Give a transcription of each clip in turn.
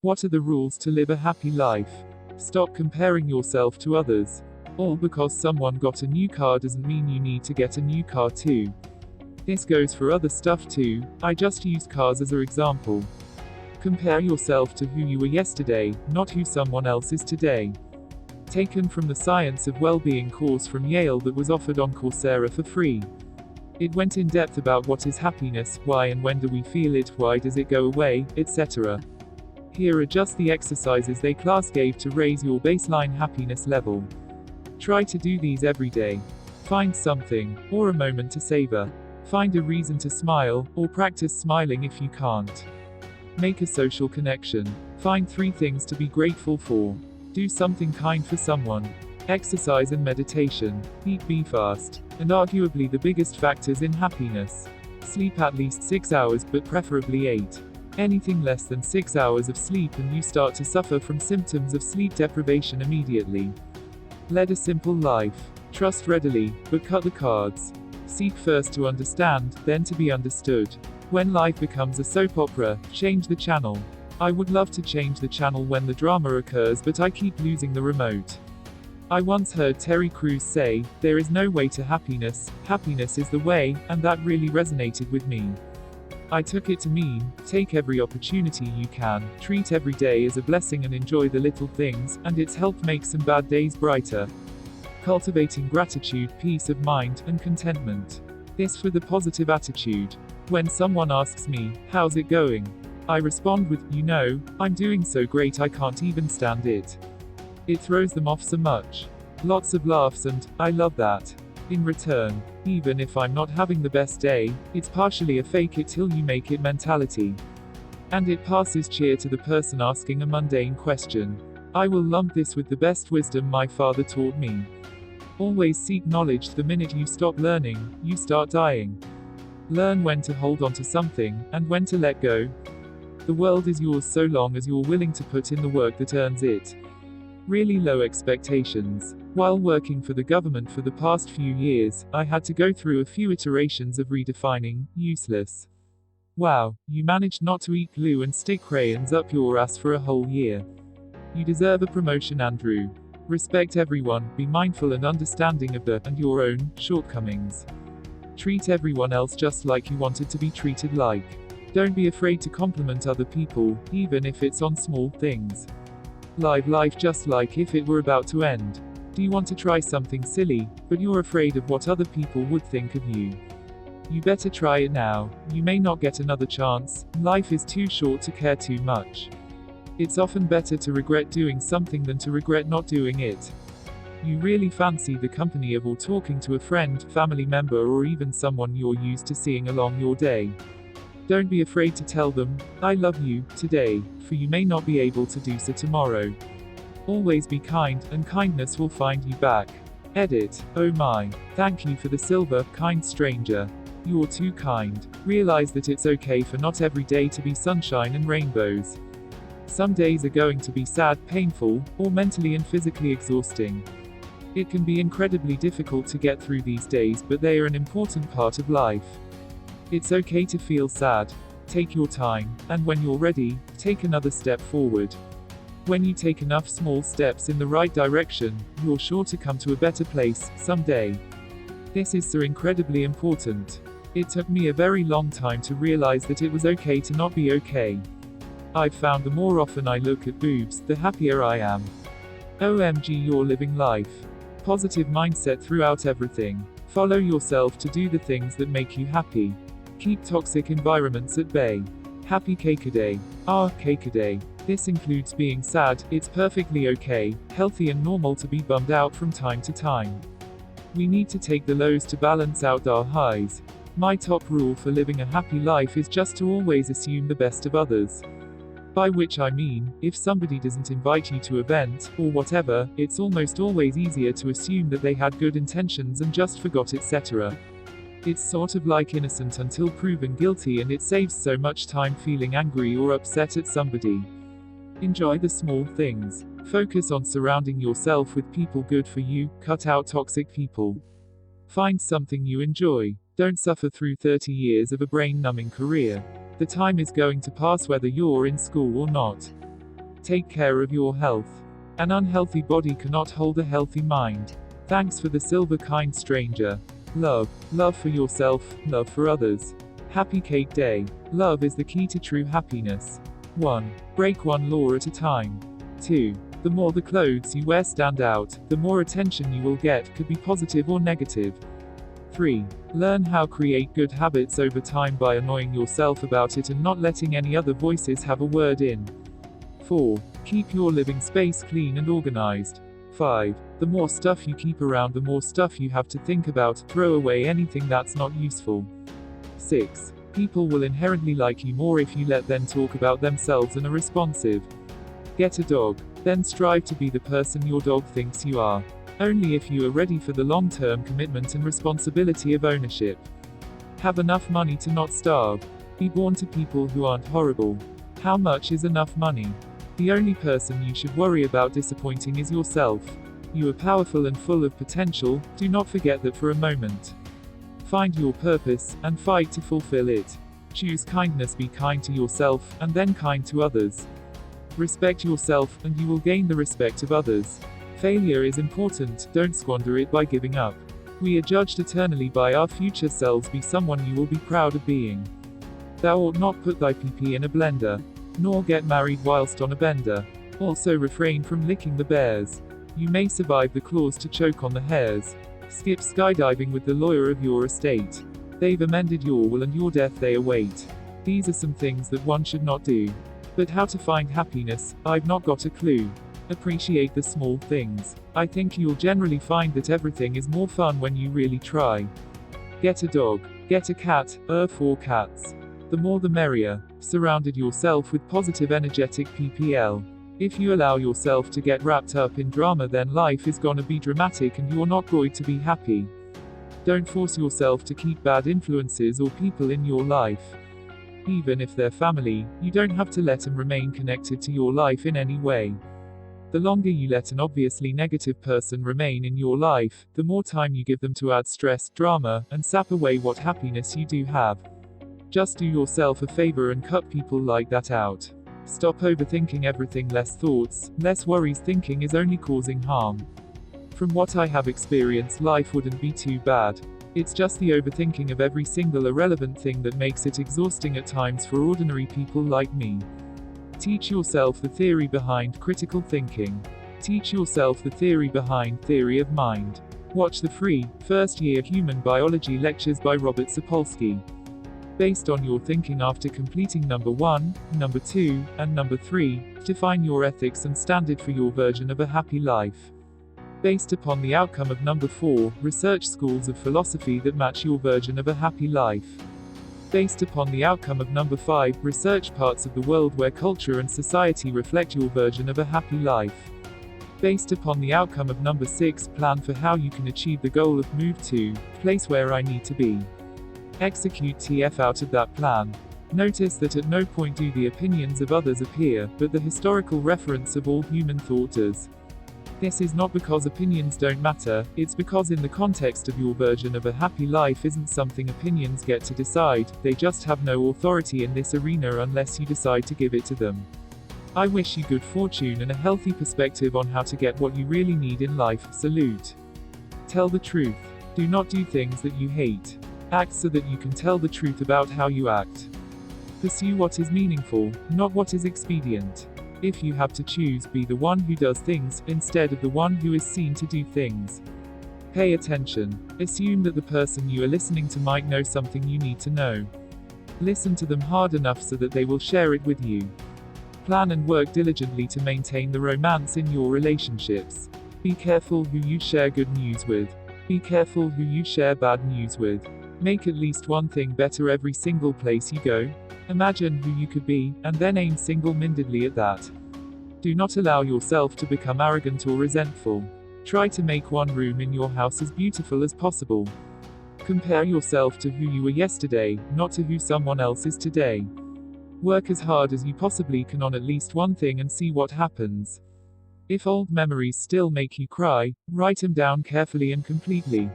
What are the rules to live a happy life? Stop comparing yourself to others. All because someone got a new car doesn't mean you need to get a new car too. This goes for other stuff too, I just used cars as an example. Compare yourself to who you were yesterday, not who someone else is today. Taken from the Science of Well-Being course from Yale that was offered on Coursera for free. It went in depth about what is happiness, why and when do we feel it, why does it go away, etc. Here are just the exercises the class gave to raise your baseline happiness level. Try to do these every day. Find something, or a moment to savor. Find a reason to smile, or practice smiling if you can't. Make a social connection. Find 3 things to be grateful for. Do something kind for someone. Exercise and meditation. Eat, be fast. And arguably the biggest factors in happiness. Sleep at least 6 hours, but preferably 8. Anything less than 6 hours of sleep and you start to suffer from symptoms of sleep deprivation immediately. Lead a simple life. Trust readily, but cut the cards. Seek first to understand, then to be understood. When life becomes a soap opera, change the channel. I would love to change the channel when the drama occurs, but I keep losing the remote. I once heard Terry Crews say, "There is no way to happiness, happiness is the way," and that really resonated with me. I took it to mean, take every opportunity you can, treat every day as a blessing and enjoy the little things, and it's helped make some bad days brighter. Cultivating gratitude, peace of mind, and contentment. This for the positive attitude. When someone asks me, "How's it going?" I respond with, "You know, I'm doing so great I can't even stand it." It throws them off so much. Lots of laughs and, "I love that." In return. Even if I'm not having the best day, it's partially a fake it till you make it mentality. And it passes cheer to the person asking a mundane question. I will lump this with the best wisdom my father taught me. Always seek knowledge. The minute you stop learning, you start dying. Learn when to hold on to something, and when to let go. The world is yours so long as you're willing to put in the work that earns it. Really low expectations. While working for the government for the past few years, I had to go through a few iterations of redefining useless. Wow, you managed not to eat glue and stick crayons up your ass for a whole year. You deserve a promotion, Andrew. Respect everyone, be mindful and understanding of and your own shortcomings. Treat everyone else just like you wanted to be treated like. Don't be afraid to compliment other people, even if it's on small things. Live life just like if it were about to end. Do you want to try something silly, but you're afraid of what other people would think of you? You better try it now. You may not get another chance. Life is too short to care too much. It's often better to regret doing something than to regret not doing it. You really fancy the company of or talking to a friend, family member, or even someone you're used to seeing along your day. Don't be afraid to tell them, "I love you," today, for you may not be able to do so tomorrow. Always be kind, and kindness will find you back. Edit. Oh my. Thank you for the silver, kind stranger. You're too kind. Realize that it's okay for not every day to be sunshine and rainbows. Some days are going to be sad, painful, or mentally and physically exhausting. It can be incredibly difficult to get through these days, but they are an important part of life. It's okay to feel sad. Take your time, and when you're ready, take another step forward. When you take enough small steps in the right direction, you're sure to come to a better place, someday. This is so incredibly important. It took me a very long time to realize that it was okay to not be okay. I've found the more often I look at boobs, the happier I am. OMG, you're living life. Positive mindset throughout everything. Follow yourself to do the things that make you happy. Keep toxic environments at bay. Happy cake a day. Cake a day. This includes being sad. It's perfectly okay, healthy and normal to be bummed out from time to time. We need to take the lows to balance out our highs. My top rule for living a happy life is just to always assume the best of others. By which I mean, if somebody doesn't invite you to an event, or whatever, it's almost always easier to assume that they had good intentions and just forgot, etc. It's sort of like innocent until proven guilty, and it saves so much time feeling angry or upset at somebody. Enjoy the small things. Focus on surrounding yourself with people good for you, cut out toxic people. Find something you enjoy. Don't suffer through 30 years of a brain-numbing career. The time is going to pass whether you're in school or not. Take care of your health. An unhealthy body cannot hold a healthy mind. Thanks for the silver, kind stranger. Love. Love for yourself, love for others. Happy Cake Day. Love is the key to true happiness. 1. Break one law at a time. 2. The more the clothes you wear stand out, the more attention you will get, could be positive or negative. 3. Learn how to create good habits over time by annoying yourself about it and not letting any other voices have a word in. 4. Keep your living space clean and organized. 5. The more stuff you keep around, the more stuff you have to think about. Throw away anything that's not useful. 6. People will inherently like you more if you let them talk about themselves and are responsive. Get a dog. Then strive to be the person your dog thinks you are. Only if you are ready for the long-term commitment and responsibility of ownership. Have enough money to not starve. Be born to people who aren't horrible. How much is enough money? The only person you should worry about disappointing is yourself. You are powerful and full of potential, do not forget that for a moment. Find your purpose, and fight to fulfill it. Choose kindness, be kind to yourself, and then kind to others. Respect yourself, and you will gain the respect of others. Failure is important, don't squander it by giving up. We are judged eternally by our future selves. Be someone you will be proud of being. Thou ought not put thy pee in a blender, nor get married whilst on a bender. Also refrain from licking the bears. You may survive the claws to choke on the hairs. Skip skydiving with the lawyer of your estate. They've amended your will and your death they await. These are some things that one should not do. But how to find happiness, I've not got a clue. Appreciate the small things. I think you'll generally find that everything is more fun when you really try. Get a dog. Get a cat, 4 cats. The more the merrier. Surrounded yourself with positive energetic PPL. If you allow yourself to get wrapped up in drama, then life is gonna be dramatic and you're not going to be happy. Don't force yourself to keep bad influences or people in your life. Even if they're family, you don't have to let them remain connected to your life in any way. The longer you let an obviously negative person remain in your life, the more time you give them to add stress, drama, and sap away what happiness you do have. Just do yourself a favor and cut people like that out. Stop overthinking everything. Less thoughts, less worries. Thinking is only causing harm. From what I have experienced, life wouldn't be too bad. It's just the overthinking of every single irrelevant thing that makes it exhausting at times for ordinary people like me. Teach yourself the theory behind critical thinking. Teach yourself the theory behind theory of mind. Watch the free, first-year human biology lectures by Robert Sapolsky. Based on your thinking after completing number 1, number 2, and number 3, define your ethics and standard for your version of a happy life. Based upon the outcome of number 4, research schools of philosophy that match your version of a happy life. Based upon the outcome of number 5, research parts of the world where culture and society reflect your version of a happy life. Based upon the outcome of number 6, plan for how you can achieve the goal of move to place where I need to be. Execute TF out of that plan. Notice that at no point do the opinions of others appear, but the historical reference of all human thought does. This is not because opinions don't matter, it's because in the context of your version of a happy life isn't something opinions get to decide, they just have no authority in this arena unless you decide to give it to them. I wish you good fortune and a healthy perspective on how to get what you really need in life. Salute. Tell the truth. Do not do things that you hate. Act so that you can tell the truth about how you act. Pursue what is meaningful, not what is expedient. If you have to choose, be the one who does things, instead of the one who is seen to do things. Pay attention. Assume that the person you are listening to might know something you need to know. Listen to them hard enough so that they will share it with you. Plan and work diligently to maintain the romance in your relationships. Be careful who you share good news with. Be careful who you share bad news with. Make at least one thing better every single place you go. Imagine who you could be, and then aim single-mindedly at that. Do not allow yourself to become arrogant or resentful. Try to make one room in your house as beautiful as possible. Compare yourself to who you were yesterday, not to who someone else is today. Work as hard as you possibly can on at least one thing and see what happens. If old memories still make you cry, write them down carefully and completely.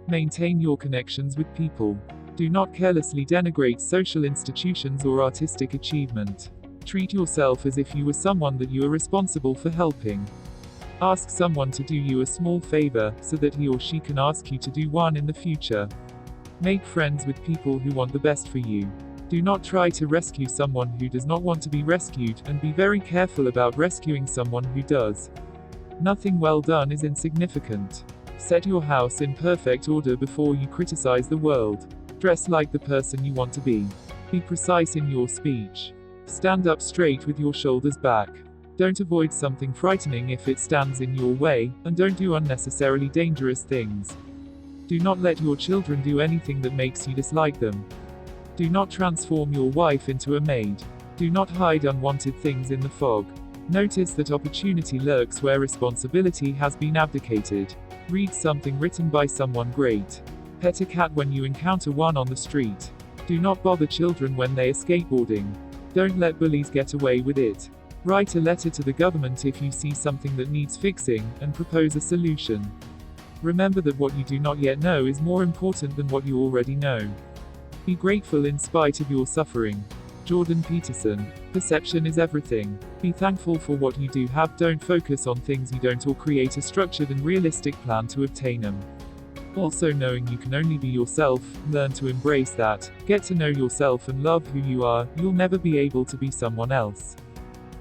Maintain your connections with people. Do not carelessly denigrate social institutions or artistic achievement. Treat yourself as if you were someone that you are responsible for helping. Ask someone to do you a small favor, so that he or she can ask you to do one in the future. Make friends with people who want the best for you. Do not try to rescue someone who does not want to be rescued, and be very careful about rescuing someone who does. Nothing well done is insignificant. Set your house in perfect order before you criticize the world. Dress like the person you want to be. Be precise in your speech. Stand up straight with your shoulders back. Don't avoid something frightening if it stands in your way, and don't do unnecessarily dangerous things. Do not let your children do anything that makes you dislike them. Do not transform your wife into a maid. Do not hide unwanted things in the fog. Notice that opportunity lurks where responsibility has been abdicated. Read something written by someone great. Pet a cat when you encounter one on the street. Do not bother children when they are skateboarding. Don't let bullies get away with it. Write a letter to the government if you see something that needs fixing, and propose a solution. Remember that what you do not yet know is more important than what you already know. Be grateful in spite of your suffering. Jordan Peterson. Perception is everything. Be thankful for what you do have. Don't focus on things you don't, or create a structured and realistic plan to obtain them. Also, knowing you can only be yourself, learn to embrace that. Get to know yourself and love who you are. You'll never be able to be someone else.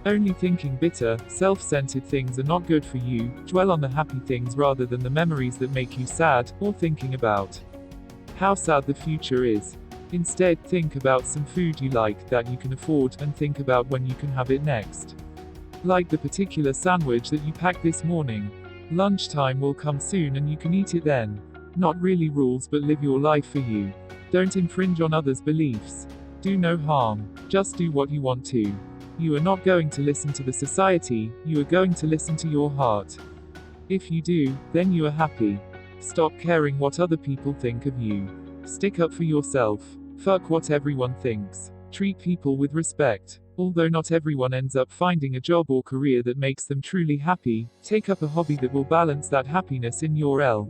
Only thinking bitter, self-centered things are not good for you. Dwell on the happy things rather than the memories that make you sad, or thinking about how sad the future is. Instead, think about some food you like, that you can afford, and think about when you can have it next. Like the particular sandwich that you packed this morning. Lunchtime will come soon and you can eat it then. Not really rules, but live your life for you. Don't infringe on others' beliefs. Do no harm. Just do what you want to. You are not going to listen to the society, you are going to listen to your heart. If you do, then you are happy. Stop caring what other people think of you. Stick up for yourself. Fuck what everyone thinks. Treat people with respect. Although not everyone ends up finding a job or career that makes them truly happy, take up a hobby that will balance that happiness in your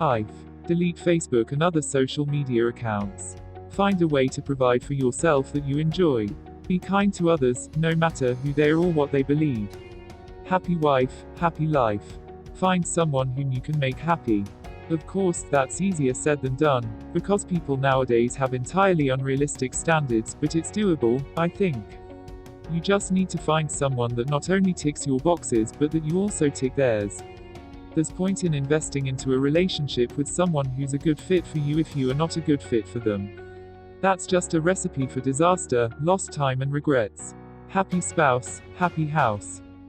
life. Delete Facebook and other social media accounts. Find a way to provide for yourself that you enjoy. Be kind to others, no matter who they are or what they believe. Happy wife, happy life. Find someone whom you can make happy. Of course, that's easier said than done, because people nowadays have entirely unrealistic standards, but it's doable, I think. You just need to find someone that not only ticks your boxes, but that you also tick theirs. There's point in investing into a relationship with someone who's a good fit for you if you are not a good fit for them. That's just a recipe for disaster, lost time and regrets. Happy spouse, happy house.